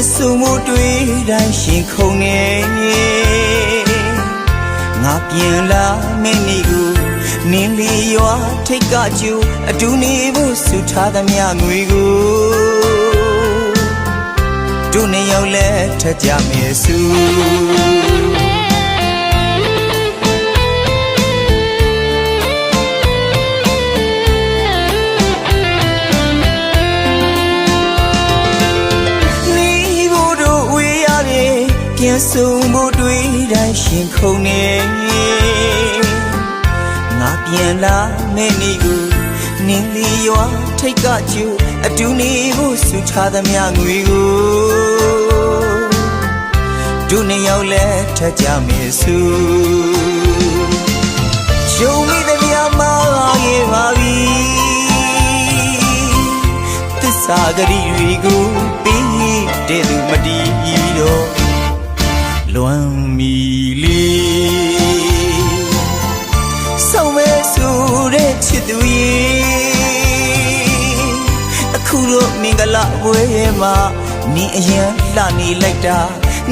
စုမှုတွေ့တိုင်းရှင်ခုန်နေငါပြန်လာမယ့်နေ့ကိုနင်းလီရွာထိတ်ကကျူအတူနေဖို့ဆုထားသမျှငွေကိုတို့နှစ်ယောက်လည်းထက်ကြမယ်စုပြန်ဆုံမှုတွေ့တိုင်းရှင်ခုန်နေငါပြန်လာမယ့်နေ့ကိုနင်းလီရွာထိတ်ကကျူအတူနေဖို့ဆုထားသမျှငွေကိုတို့နှစ်ယောက်လည်းထက်ကြမယ်စုရှုံးမိသမျှမှာခဲ့ပါပြီသစ္စာဂရိတွေကိုပြီးတဲ့သူမတည်တော့လွမ်းမီလေဆောင်မဲဆိုတဲ့ချစ်သူရေအခုတော့မင်္ဂလာပွဲမှာနင်းအရင်လှနေလိုက်တာ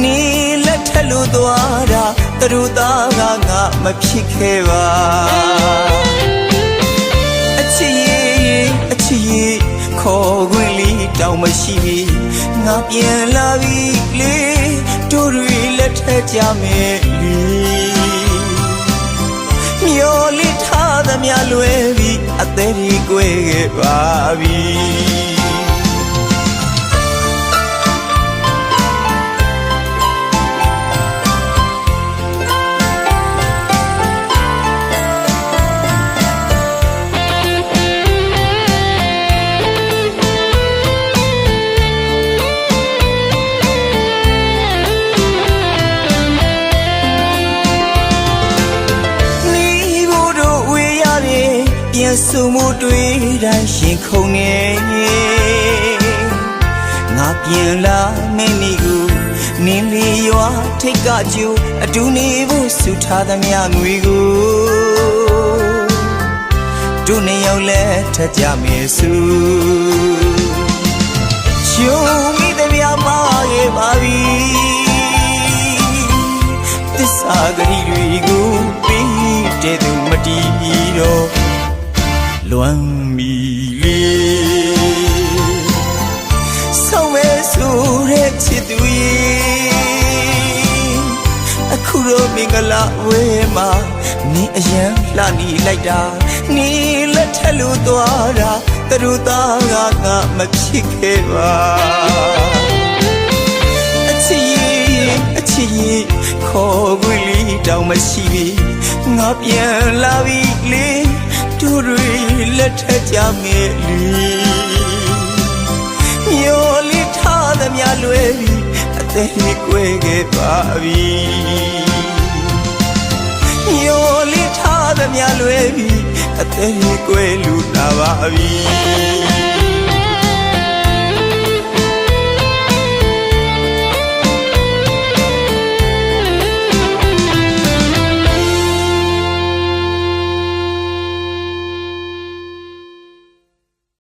နင်းလက်ထက်လို့သွားတာသူတို့သားကငါမဖြစ်ခဲ့ပါအချစ်ရေခေါ်ခွင့်လေးတောင်မရှိငါပြန်လာပြီလေတို့တွေလက်ထက်ကြမယ်လေမျော်လင့်ထားသမျှလွယ်ပြီးအသေးကြီးကွယ်ခဲ့ပါပြီစုမှုတွေ့တိုင်းရှင်ခုန်နေငါပြန်လာမယ့်နေ့ကိုနင်းလီရွာထိတ်ကကျူအတူနေဖို့ဆုထားသမျှငွေကိုတို့နှစ်ယောက်လည်းထက်ကြမယ်စုရှုံးမိသမျှမှာခဲ့ပါပြီသစ္စာဂရိတွေကိုပြီးတဲ့သူမတည်တော့လွမ်းမီလေဆောင်မဲဆိုတဲ့ချစ်သူရေအခုတော့မင်္ဂလာဝဲမှာနင်းအရင်လှနေလိုက်တာနင်းလက်ထက်လို့သွားတာသူတို့သားကငါမဖြစ်ခဲ့ပါအချစ်ရေခေါ်ခွင့်လေးတောင်မရှိငါပြန်လာပြီလေတို့တွေလက်ထက်ကြမယ်လေမျော်လင့်ထားသမျှလွယ်ပြီးအသေးကြီးကွယ်ခဲ့ပါပြီမျော်လင့်ထားသမျှလွယ်ပြီးအသေးကြီးကွယ်လူလာပါပြီ